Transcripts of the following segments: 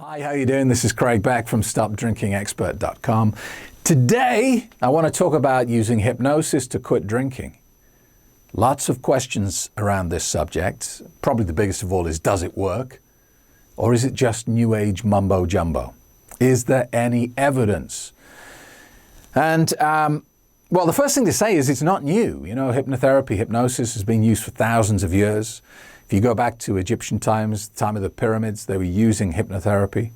Hi, how you doing? This is Craig Beck from StopDrinkingExpert.com. Today, I want to talk about using hypnosis to quit drinking. Lots of questions around this subject. Probably the biggest of all is, does it work? Or is it just new age mumbo jumbo? Is there any evidence? And, well, the first thing to say is it's not new. You know, hypnotherapy, hypnosis has been used for thousands of years. If you go back to Egyptian times, the time of the pyramids, they were using hypnotherapy.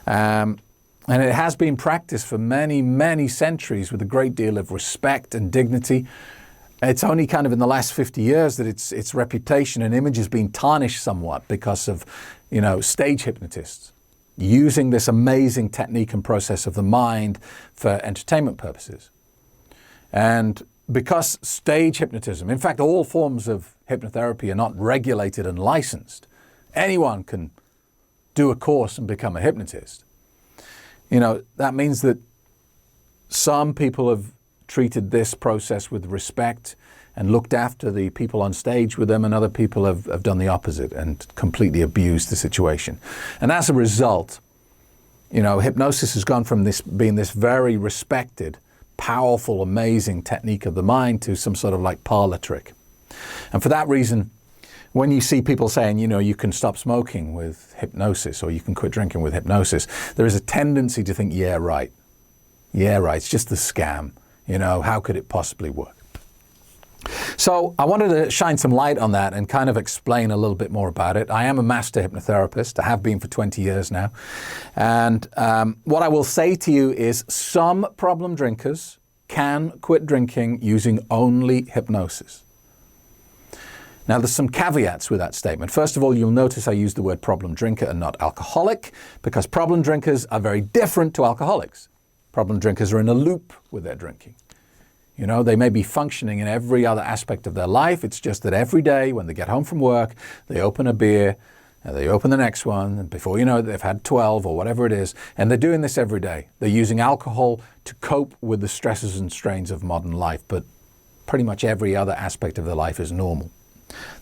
And it has been practiced for many, many centuries with a great deal of respect and dignity. It's only kind of in the last 50 years that its reputation and image has been tarnished somewhat because of, you know, stage hypnotists using this amazing technique and process of the mind for entertainment purposes. And because stage hypnotism, in fact, all forms of hypnotherapy are not regulated and licensed. Anyone can do a course and become a hypnotist. You know, that means that some people have treated this process with respect and looked after the people on stage with them, and other people have done the opposite and completely abused the situation. And as a result, you know, hypnosis has gone from being this very respected, powerful, amazing technique of the mind to some sort of like parlor trick. And for that reason, when you see people saying, you know, you can stop smoking with hypnosis or you can quit drinking with hypnosis, there is a tendency to think, yeah, right. Yeah, right. It's just a scam. You know, how could it possibly work? So I wanted to shine some light on that and kind of explain a little bit more about it. I am a master hypnotherapist. I have been for 20 years now. And what I will say to you is some problem drinkers can quit drinking using only hypnosis. Now, there's some caveats with that statement. First of all, you'll notice I use the word problem drinker and not alcoholic, because problem drinkers are very different to alcoholics. Problem drinkers are in a loop with their drinking. You know, they may be functioning in every other aspect of their life. It's just that every day when they get home from work, they open a beer, and they open the next one, and before you know it, they've had 12 or whatever it is, and they're doing this every day. They're using alcohol to cope with the stresses and strains of modern life, but pretty much every other aspect of their life is normal.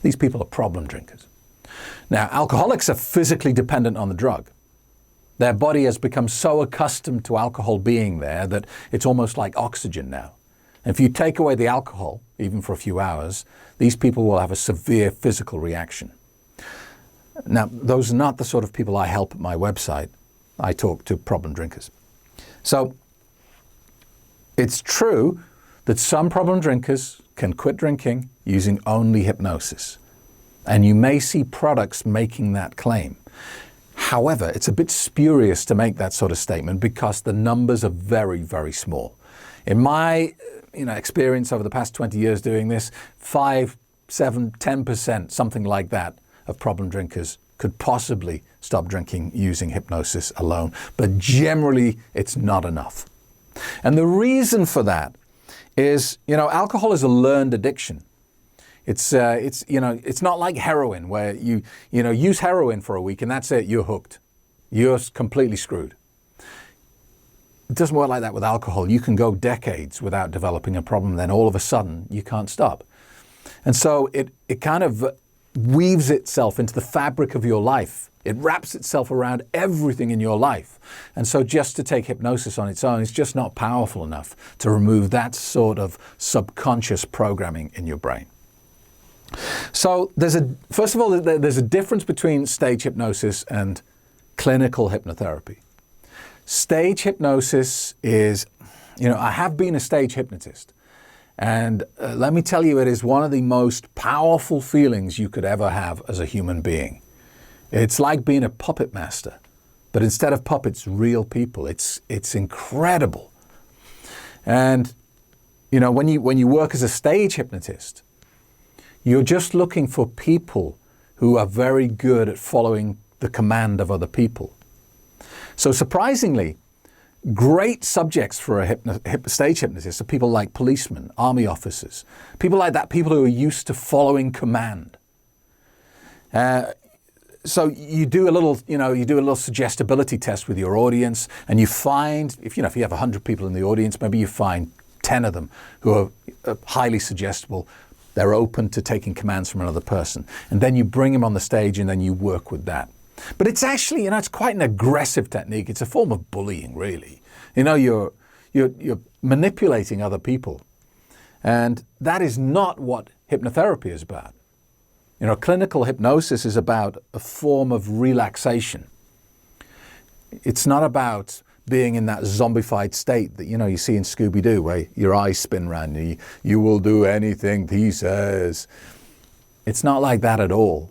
These people are problem drinkers. Now, alcoholics are physically dependent on the drug. Their body has become so accustomed to alcohol being there that it's almost like oxygen now. And if you take away the alcohol, even for a few hours, these people will have a severe physical reaction. Now, those are not the sort of people I help at my website. I talk to problem drinkers. So it's true that some problem drinkers can quit drinking using only hypnosis. And you may see products making that claim. However, it's a bit spurious to make that sort of statement because the numbers are very, very small. In my experience over the past 20 years doing this, 5, 7, 10%, something like that, of problem drinkers could possibly stop drinking using hypnosis alone. But generally, it's not enough. And the reason for that is, you know, alcohol is a learned addiction. It's not like heroin where you use heroin for a week and that's it, you're hooked. You're completely screwed. It doesn't work like that with alcohol. You can go decades without developing a problem, then all of a sudden you can't stop. And so it kind of weaves itself into the fabric of your life. It wraps itself around everything in your life. And so just to take hypnosis on its own is just not powerful enough to remove that sort of subconscious programming in your brain. So first of all, there's a difference between stage hypnosis and clinical hypnotherapy. Stage hypnosis is, I have been a stage hypnotist. And let me tell you, it is one of the most powerful feelings you could ever have as a human being. It's like being a puppet master, but instead of puppets, real people. It's incredible. And, when you work as a stage hypnotist, you're just looking for people who are very good at following the command of other people. So surprisingly, great subjects for a stage hypnotist are people like policemen, army officers, people like that, people who are used to following command. So you do a little suggestibility test with your audience, and you find, if you have 100 people in the audience, maybe you find 10 of them who are highly suggestible. They're open to taking commands from another person. And then you bring them on the stage and then you work with that. But it's actually, it's quite an aggressive technique. It's a form of bullying, really. You're manipulating other people. And that is not what hypnotherapy is about. Clinical hypnosis is about a form of relaxation. It's not about being in that zombified state that, you see in Scooby-Doo, where your eyes spin around and you will do anything he says. It's not like that at all.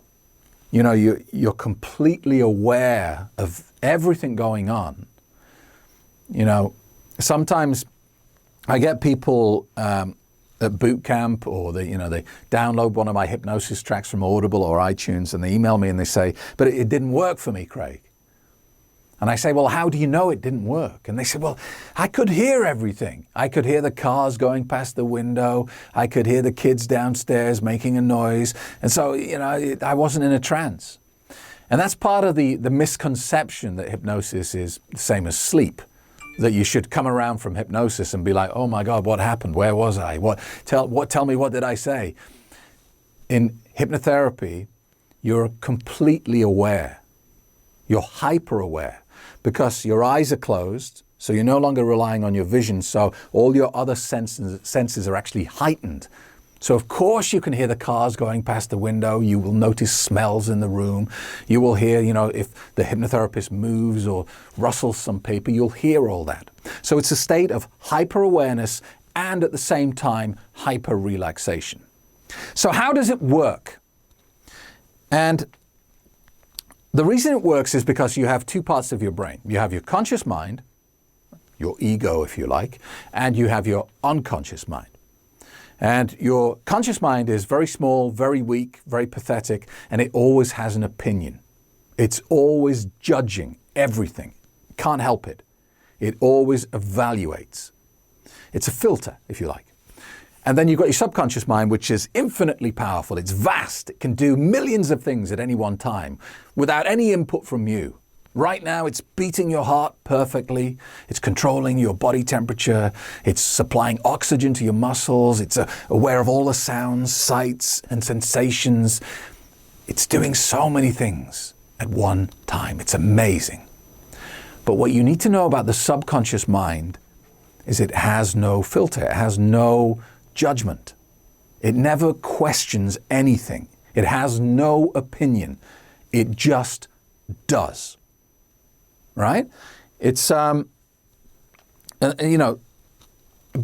You're completely aware of everything going on. Sometimes I get people at boot camp, or they download one of my hypnosis tracks from Audible or iTunes, and they email me and they say, but it didn't work for me, Craig. And I say, well, how do you know it didn't work? And they say, well, I could hear everything. I could hear the cars going past the window. I could hear the kids downstairs making a noise. And so, I wasn't in a trance. And that's part of the misconception that hypnosis is the same as sleep, that you should come around from hypnosis and be like, oh my God, what happened? Where was I? Tell me, what did I say? In hypnotherapy, you're completely aware. You're hyper aware. Because your eyes are closed, so you're no longer relying on your vision, so all your other senses are actually heightened. So of course you can hear the cars going past the window, you will notice smells in the room, you will hear, if the hypnotherapist moves or rustles some paper, you'll hear all that. So it's a state of hyper-awareness and at the same time hyper-relaxation. So how does it work? And the reason it works is because you have two parts of your brain. You have your conscious mind, your ego if you like, and you have your unconscious mind. And your conscious mind is very small, very weak, very pathetic, and it always has an opinion. It's always judging everything. Can't help it. It always evaluates. It's a filter, if you like. And then you've got your subconscious mind, which is infinitely powerful. It's vast. It can do millions of things at any one time without any input from you. Right now, it's beating your heart perfectly. It's controlling your body temperature. It's supplying oxygen to your muscles. It's aware of all the sounds, sights, and sensations. It's doing so many things at one time. It's amazing. But what you need to know about the subconscious mind is it has no filter. It has no judgment. It never questions anything. It has no opinion. It just does. Right? It's,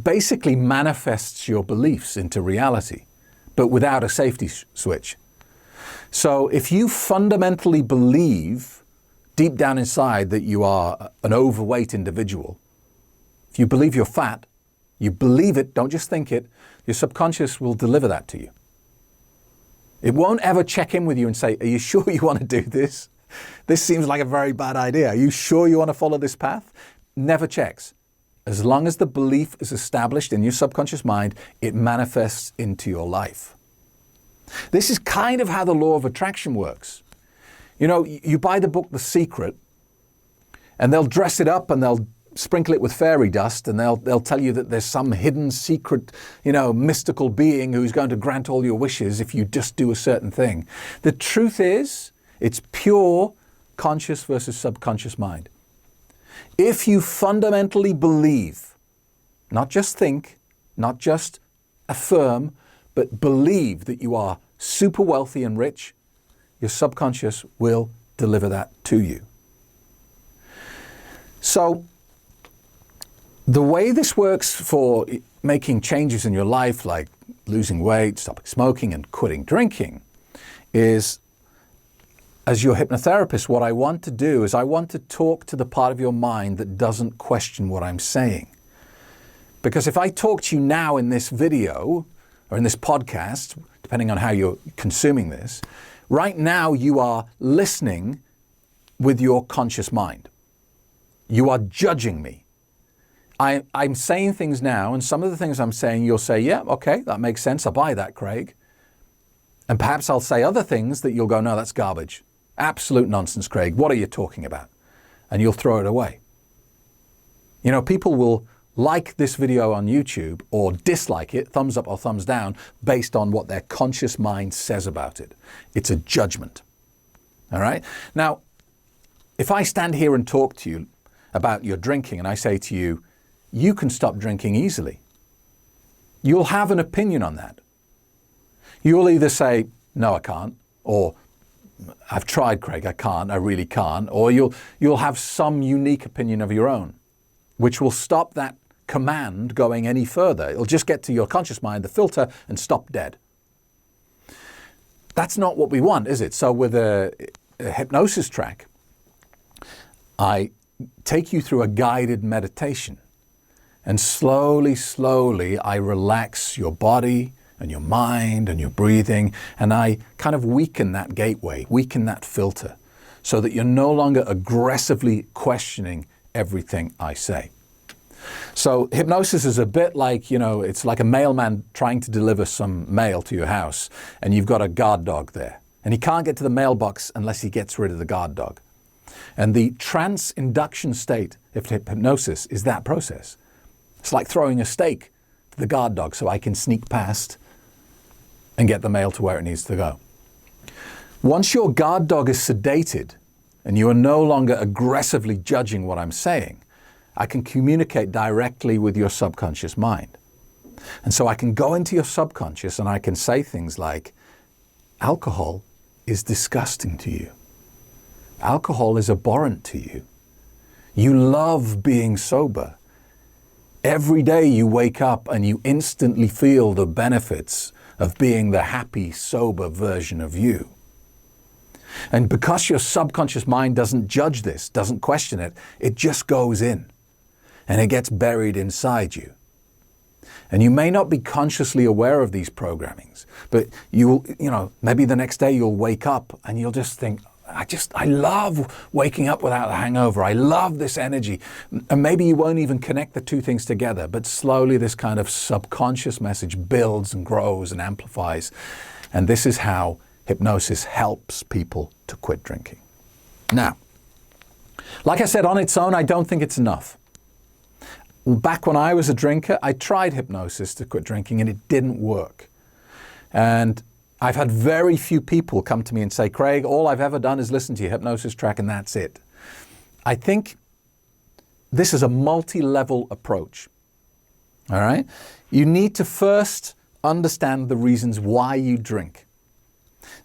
basically manifests your beliefs into reality, but without a safety switch. So if you fundamentally believe deep down inside that you are an overweight individual, if you believe you're fat, you believe it, don't just think it, your subconscious will deliver that to you. It won't ever check in with you and say, are you sure you want to do this? This seems like a very bad idea. Are you sure you want to follow this path? Never checks. As long as the belief is established in your subconscious mind, it manifests into your life. This is kind of how the law of attraction works. You buy the book The Secret, and they'll dress it up and they'll sprinkle it with fairy dust, and they'll tell you that there's some hidden secret, mystical being who's going to grant all your wishes if you just do a certain thing. The truth is, it's pure conscious versus subconscious mind. If you fundamentally believe, not just think, not just affirm, but believe that you are super wealthy and rich, your subconscious will deliver that to you. So the way this works for making changes in your life, like losing weight, stopping smoking, and quitting drinking, is, as your hypnotherapist, what I want to do is I want to talk to the part of your mind that doesn't question what I'm saying. Because if I talk to you now in this video or in this podcast, depending on how you're consuming this, right now you are listening with your conscious mind. You are judging me. I'm saying things now, and some of the things I'm saying, you'll say, yeah, okay, that makes sense. I buy that, Craig. And perhaps I'll say other things that you'll go, no, that's garbage. Absolute nonsense, Craig. What are you talking about? And you'll throw it away. People will like this video on YouTube or dislike it, thumbs up or thumbs down, based on what their conscious mind says about it. It's a judgment. All right? Now, if I stand here and talk to you about your drinking and I say to you, you can stop drinking easily, you'll have an opinion on that. You'll either say, no, I can't, or I've tried, Craig, I can't, I really can't, or you'll have some unique opinion of your own, which will stop that command going any further. It'll just get to your conscious mind, the filter, and stop dead. That's not what we want, is it? So with a hypnosis track, I take you through a guided meditation, and slowly I relax your body and your mind and your breathing, and I kind of weaken that gateway, weaken that filter, so that you're no longer aggressively questioning everything I say. So hypnosis is a bit like, it's like a mailman trying to deliver some mail to your house, and you've got a guard dog there, and he can't get to the mailbox unless he gets rid of the guard dog. And the trance induction state of hypnosis is that process. It's like throwing a steak to the guard dog so I can sneak past and get the mail to where it needs to go. Once your guard dog is sedated and you are no longer aggressively judging what I'm saying, I can communicate directly with your subconscious mind. And so I can go into your subconscious and I can say things like, alcohol is disgusting to you. Alcohol is abhorrent to you. You love being sober. Every day you wake up and you instantly feel the benefits of being the happy, sober version of you. And because your subconscious mind doesn't judge this, doesn't question it, it just goes in and it gets buried inside you. And you may not be consciously aware of these programmings, but maybe the next day you'll wake up and you'll just think, I love waking up without a hangover. I love this energy. And maybe you won't even connect the two things together, but slowly this kind of subconscious message builds and grows and amplifies. And this is how hypnosis helps people to quit drinking. Now, like I said, on its own, I don't think it's enough. Back when I was a drinker, I tried hypnosis to quit drinking and it didn't work. And I've had very few people come to me and say, Craig, all I've ever done is listen to your hypnosis track and that's it. I think this is a multi-level approach. All right? You need to first understand the reasons why you drink.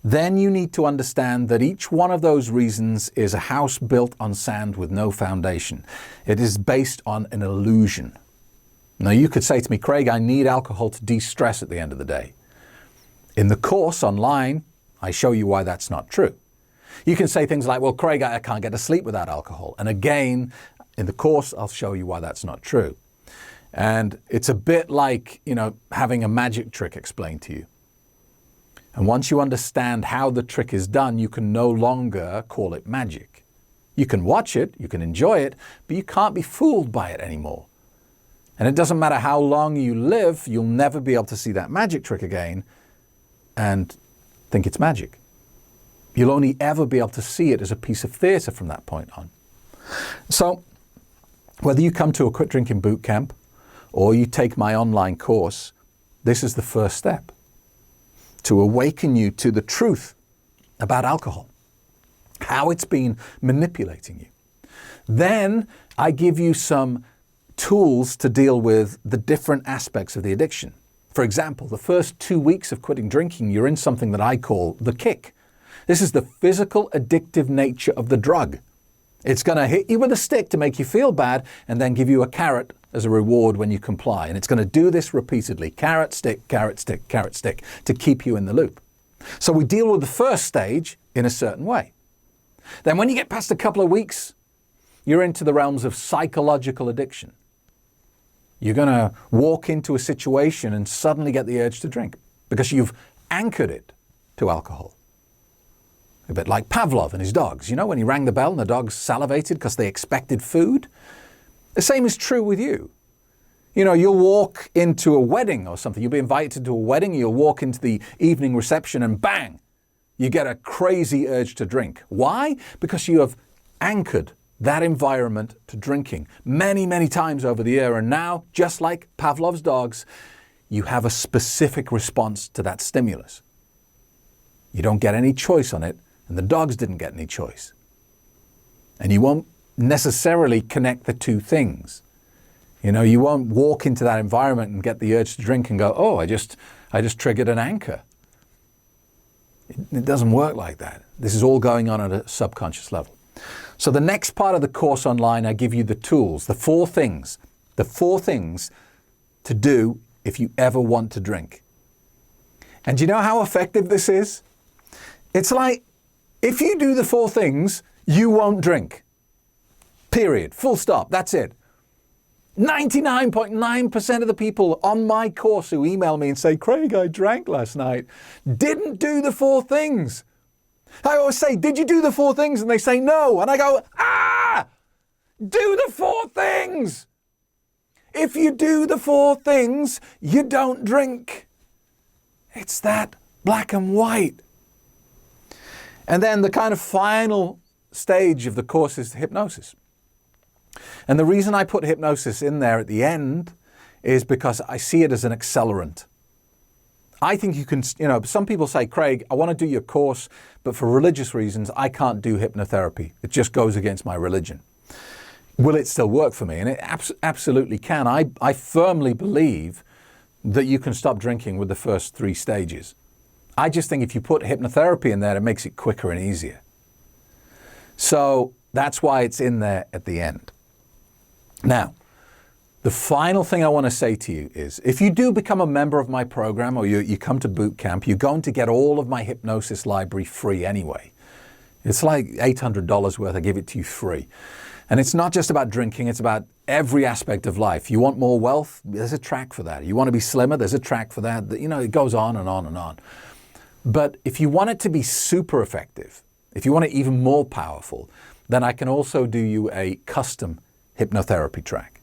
Then you need to understand that each one of those reasons is a house built on sand with no foundation. It is based on an illusion. Now you could say to me, Craig, I need alcohol to de-stress at the end of the day. In the course online, I show you why that's not true. You can say things like, well, Craig, I can't get to sleep without alcohol. And again, in the course, I'll show you why that's not true. And it's a bit like, having a magic trick explained to you. And once you understand how the trick is done, you can no longer call it magic. You can watch it, you can enjoy it, but you can't be fooled by it anymore. And it doesn't matter how long you live, you'll never be able to see that magic trick again and think it's magic. You'll only ever be able to see it as a piece of theatre from that point on. So, whether you come to a quit drinking boot camp or you take my online course, this is the first step to awaken you to the truth about alcohol, how it's been manipulating you. Then I give you some tools to deal with the different aspects of the addiction. For example, the first 2 weeks of quitting drinking, you're in something that I call the kick. This is the physical addictive nature of the drug. It's going to hit you with a stick to make you feel bad and then give you a carrot as a reward when you comply. And it's going to do this repeatedly. Carrot, stick, carrot, stick, carrot, stick, to keep you in the loop. So we deal with the first stage in a certain way. Then when you get past a couple of weeks, you're into the realms of psychological addiction. You're going to walk into a situation and suddenly get the urge to drink because you've anchored it to alcohol. A bit like Pavlov and his dogs. When he rang the bell and the dogs salivated because they expected food? The same is true with you. You'll walk into a wedding or something. You'll be invited to a wedding. You'll walk into the evening reception and bang, you get a crazy urge to drink. Why? Because you have anchored that environment to drinking many, many times over the year. And now, just like Pavlov's dogs, you have a specific response to that stimulus. You don't get any choice on it, and the dogs didn't get any choice. And you won't necessarily connect the two things. You know, you won't walk into that environment and get the urge to drink and go, oh, I just triggered an anchor. It doesn't work like that. This is all going on at a subconscious level. So the next part of the course online, I give you the tools, the four things to do if you ever want to drink. And do you know how effective this is? It's like, if you do the four things, you won't drink. Period. Full stop. That's it. 99.9% of the people on my course who email me and say, Craig, I drank last night, didn't do the four things. I always say, did you do the four things? And they say no. And I go, do the four things. If you do the four things, you don't drink. It's that black and white. And then the kind of final stage of the course is hypnosis. And the reason I put hypnosis in there at the end is because I see it as an accelerant. I think you can, some people say, Craig, I want to do your course, but for religious reasons, I can't do hypnotherapy. It just goes against my religion. Will it still work for me? And it absolutely can. I firmly believe that you can stop drinking with the first three stages. I just think if you put hypnotherapy in there, it makes it quicker and easier. So that's why it's in there at the end. Now, the final thing I want to say to you is, if you do become a member of my program or you come to boot camp, you're going to get all of my hypnosis library free anyway. It's like $800 worth. I give it to you free. And it's not just about drinking, it's about every aspect of life. You want more wealth? There's a track for that. You want to be slimmer? There's a track for that. It goes on and on and on. But if you want it to be super effective, if you want it even more powerful, then I can also do you a custom hypnotherapy track.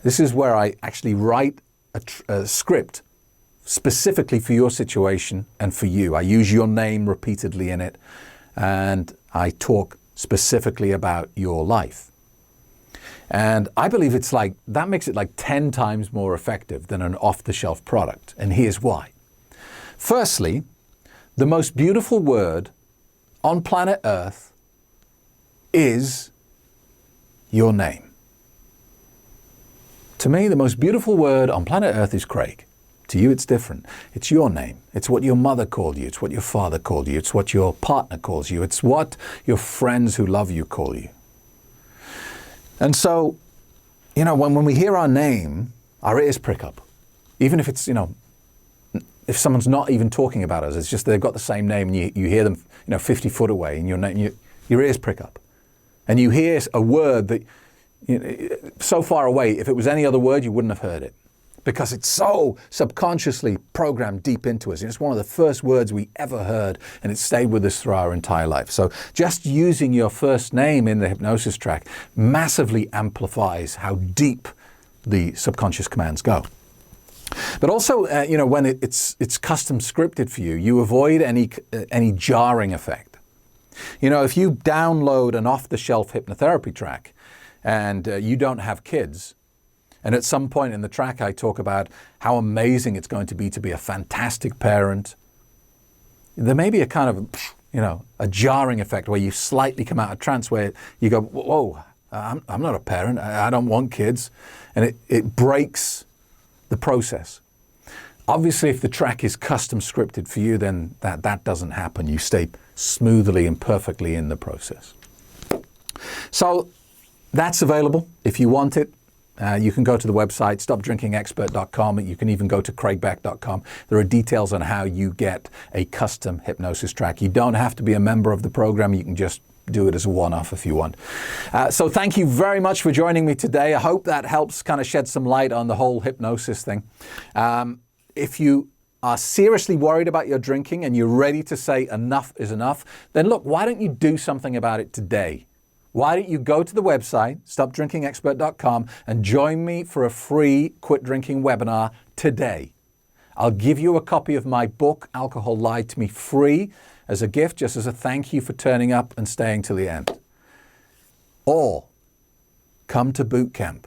This is where I actually write a script specifically for your situation and for you. I use your name repeatedly in it, and I talk specifically about your life. And I believe that makes it like 10 times more effective than an off-the-shelf product. And here's why. Firstly, the most beautiful word on planet Earth is your name. To me, the most beautiful word on planet Earth is Craig. To you, it's different. It's your name. It's what your mother called you. It's what your father called you. It's what your partner calls you. It's what your friends who love you call you. And so, when we hear our name, our ears prick up. Even if it's, if someone's not even talking about us, it's just they've got the same name and you hear them, 50 foot away, and your ears prick up. And you hear a word that, so far away, if it was any other word, you wouldn't have heard it. Because it's so subconsciously programmed deep into us. It's one of the first words we ever heard, and it stayed with us through our entire life. So just using your first name in the hypnosis track massively amplifies how deep the subconscious commands go. But also, when it's custom scripted for you, you avoid any jarring effect. If you download an off-the-shelf hypnotherapy track and you don't have kids, and at some point in the track I talk about how amazing it's going to be a fantastic parent, there may be a kind of, a jarring effect where you slightly come out of trance, where you go, whoa, I'm not a parent, I don't want kids, and it breaks the process. Obviously, if the track is custom scripted for you, then that doesn't happen. You stay smoothly and perfectly in the process. So that's available if you want it. You can go to the website, stopdrinkingexpert.com. You can even go to craigbeck.com. There are details on how you get a custom hypnosis track. You don't have to be a member of the program. You can just do it as a one-off if you want. So thank you very much for joining me today. I hope that helps kind of shed some light on the whole hypnosis thing. If you are seriously worried about your drinking and you're ready to say enough is enough, then look, why don't you do something about it today? Why don't you go to the website, stopdrinkingexpert.com, and join me for a free quit drinking webinar today. I'll give you a copy of my book, Alcohol Lied to Me, free as a gift, just as a thank you for turning up and staying till the end. Or come to boot camp.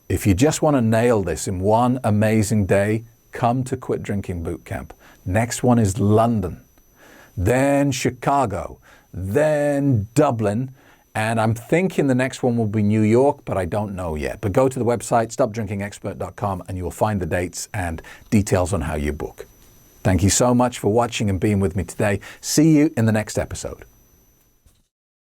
If you just want to nail this in one amazing day, come to Quit Drinking Boot Camp. Next one is London, then Chicago, then Dublin, And I'm thinking the next one will be New York, but I don't know yet. But go to the website, stopdrinkingexpert.com, and you'll find the dates and details on how you book. Thank you so much for watching and being with me today. See you in the next episode.